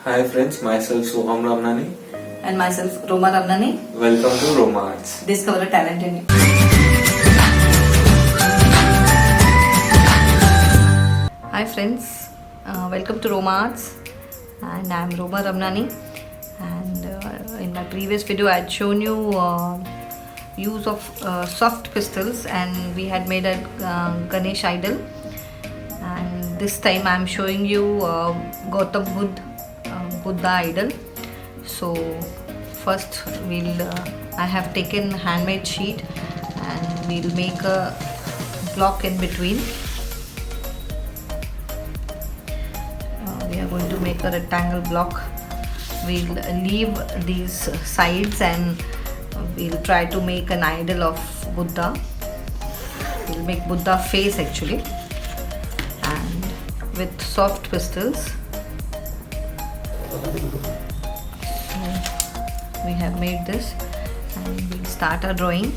Hi friends, myself SOHAM Ramnani. And myself Roma Ramnani. Welcome to Roma Arts. Discover a talent in you. Hi friends, welcome to Roma Arts, and I am Roma Ramnani. And in my previous video I had shown you use of soft pastels, and we had made a Ganesh idol. And this time I am showing you Gautam Buddha idol. So first I have taken handmade sheet and we'll make a block in between. We are going to make a rectangle block. We'll leave these sides and we'll try to make an idol of Buddha. We'll make Buddha face actually, and with soft pastels. We have made this and we'll start our drawing.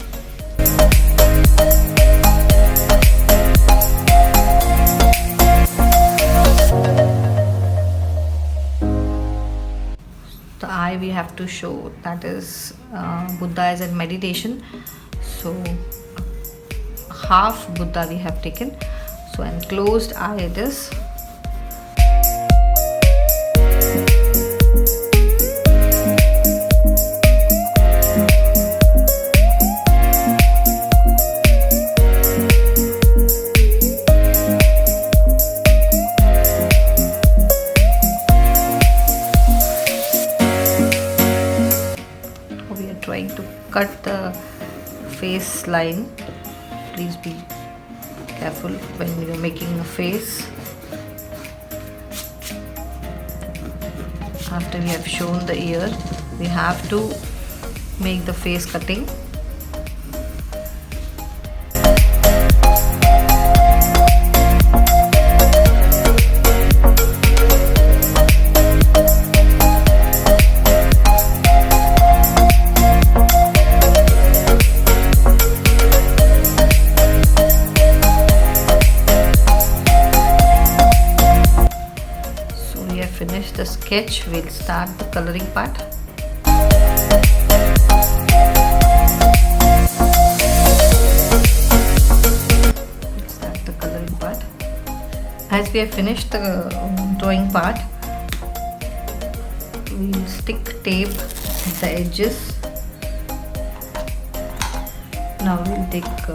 The eye we have to show, that is Buddha is in meditation. So half Buddha we have taken. So and closed eye it is. Trying to cut the face line. Please be careful when you're making a face. After we have shown the ear, we have to make the face cutting. Finish the sketch, we'll start the coloring part. Let's start the coloring part. As we have finished the drawing part, we'll stick tape at the edges. Now we'll take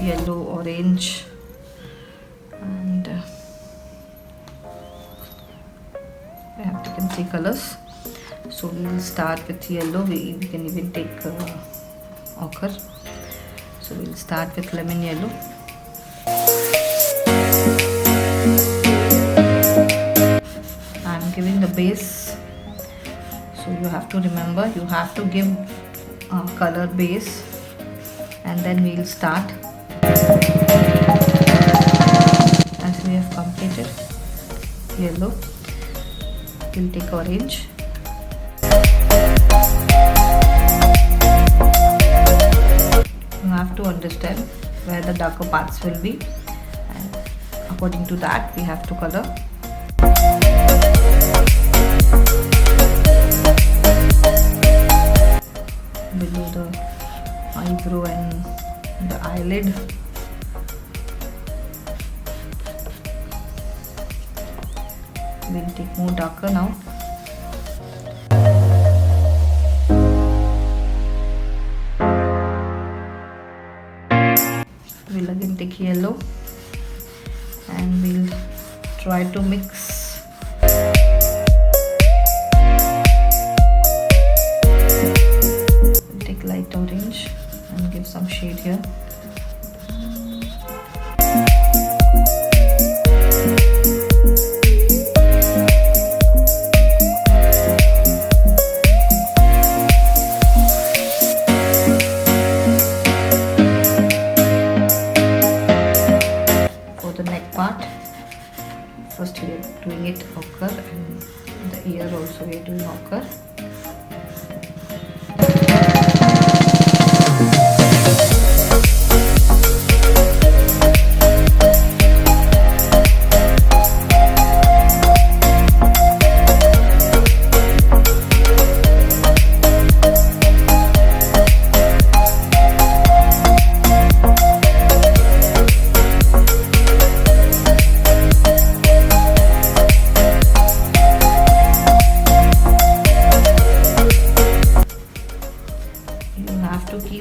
yellow, orange, and I have taken 3 colors. So we will start with yellow. We can even take ochre. So we will start with lemon yellow. I am giving the base. So you have to remember, you have to give color base, and then we will start. As we have completed yellow, we'll take orange. You have to understand where the darker parts will be, and according to that we have to color. Below the eyebrow and the eyelid. We'll take more darker now. We'll again take yellow and we'll try to mix. We'll take light orange and give some shade here. First we are doing it ochre, and the ear also we are doing ochre.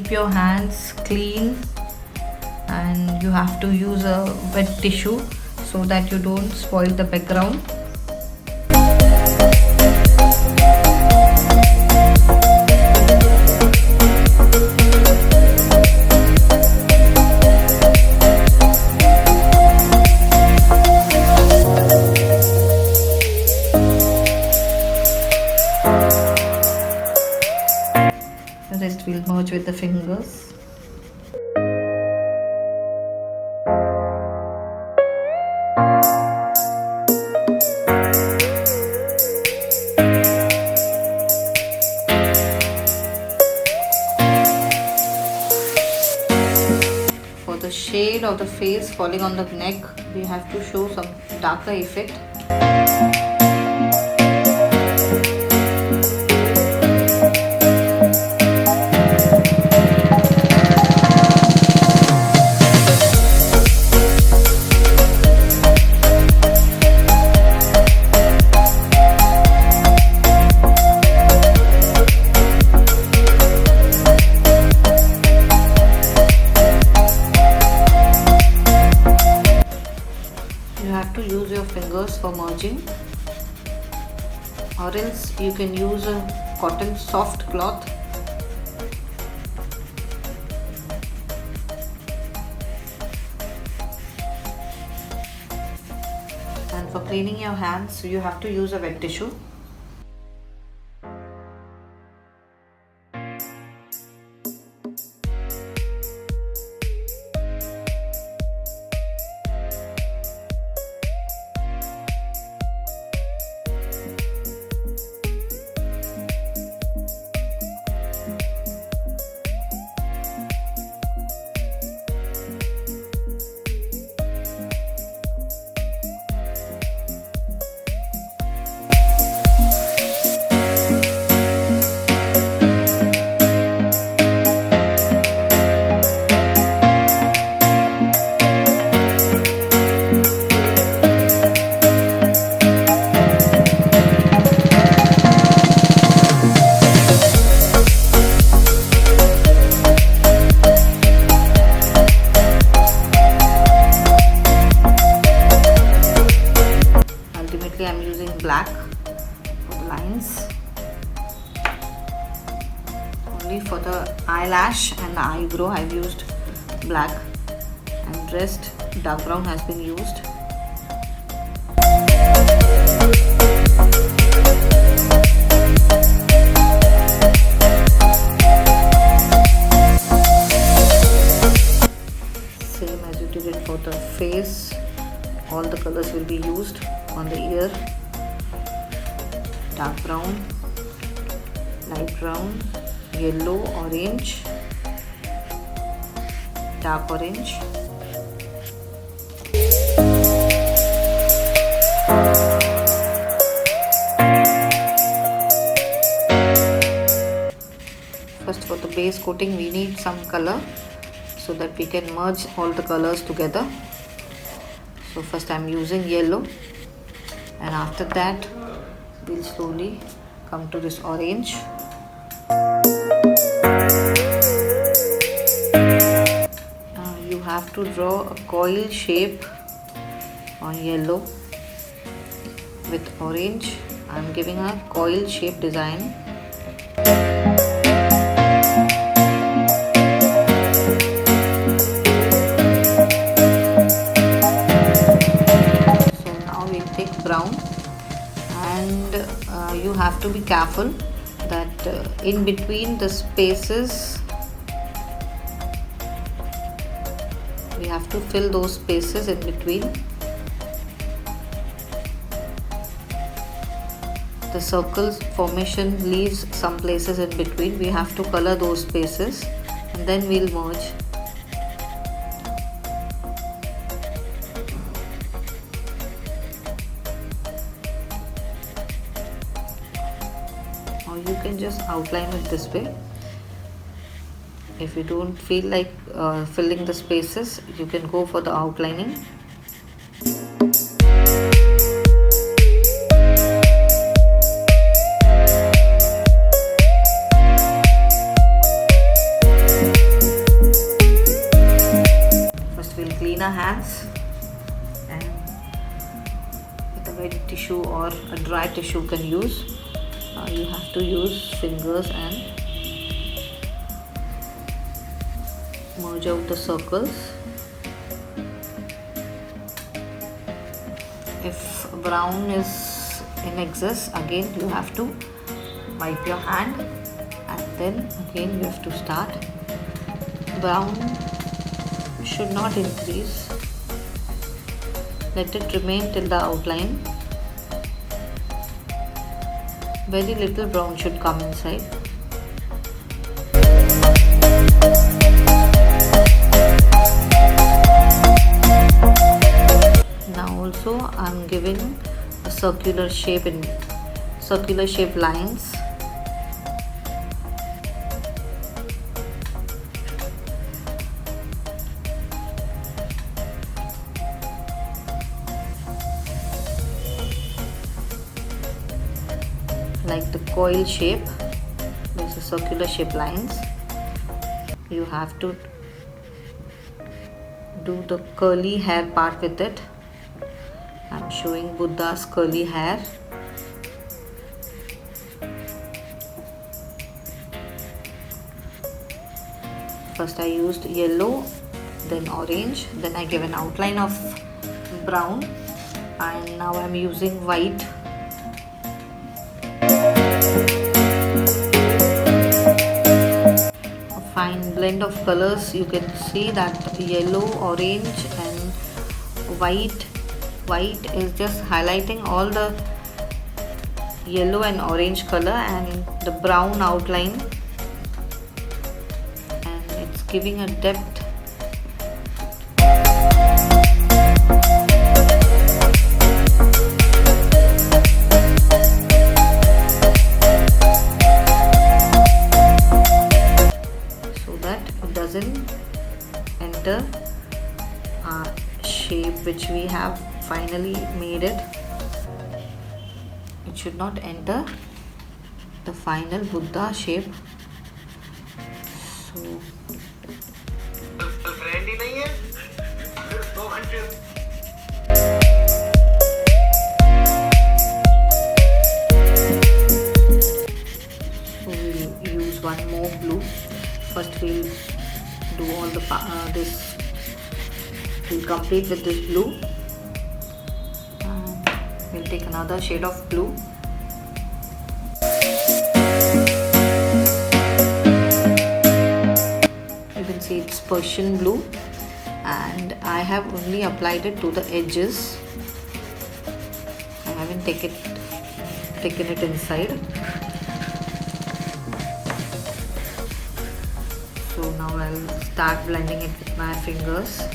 keep your hands clean, and you have to use a wet tissue so that you don't spoil the background. The rest will merge with the fingers. For the shade of the face falling on the neck, we have to show some darker effect. You have to use your fingers for merging, or else you can use a cotton soft cloth. And for cleaning your hands, you have to use a wet tissue. I'm using black for the lines. Only for the eyelash and the eyebrow I've used black, and rest dark brown has been used. Same as you did it for the face, all the colors will be used. On the ear, dark brown, light brown, yellow, orange, dark orange. First, for the base coating, we need some color so that we can merge all the colors together. So first I am using yellow, and after that we'll slowly come to this orange. You have to draw a coil shape on yellow with orange. I'm giving a coil shape design. Brown, and you have to be careful that in between the spaces we have to fill those spaces in between. The circles formation leaves some places in between. We have to color those spaces and then we'll merge. Or you can just outline it this way. If you don't feel like filling the spaces, you can go for the outlining. hands, and with a wet tissue or a dry tissue can use. You have to use fingers and merge out the circles. If brown is in excess, again you have to wipe your hand, and then again you have to start. Brown should not increase. Let it remain till the outline. Very little brown should come inside. Now also I am giving a circular shape lines. Like the coil shape, there's a circular shape lines. You have to do the curly hair part with it. I'm showing Buddha's curly hair. First I used yellow, then orange, then I gave an outline of brown, and now I'm using white. Fine blend of colors. You can see that yellow, orange and white is just highlighting all the yellow and orange color and the brown outline, and it's giving a depth. Doesn't enter our shape which we have finally made it. It should not enter the final Buddha shape. So we'll use one more blue. First we'll do all the this. We'll complete with this blue, and we'll take another shade of blue. You can see it's Persian blue, and I have only applied it to the edges. I haven't taken it inside. So now I'll start blending it with my fingers.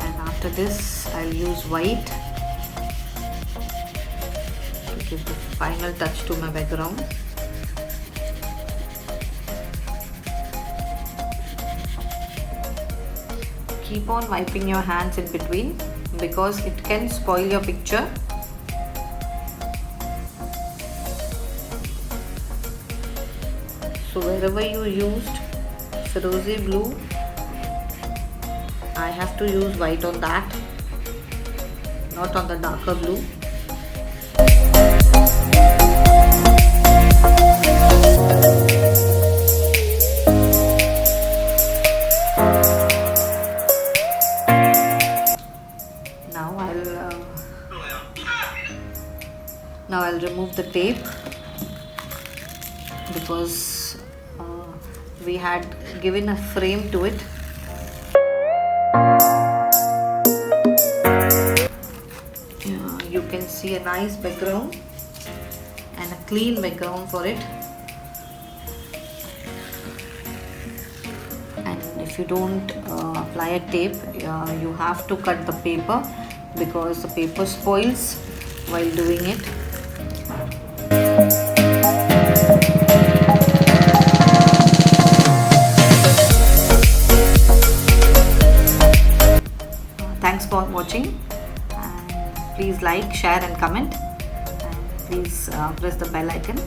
And after this I'll use white to give the final touch to my background. Keep on wiping your hands in between because it can spoil your picture. So wherever you used Firozi blue, I have to use white on that, not on the darker blue. Now I'll remove the tape because we had given a frame to it. You can see a nice background and a clean background for it. And if you don't apply a tape, you have to cut the paper because the paper spoils while doing it. Thanks for watching, and please like, share and comment, and please press the bell icon.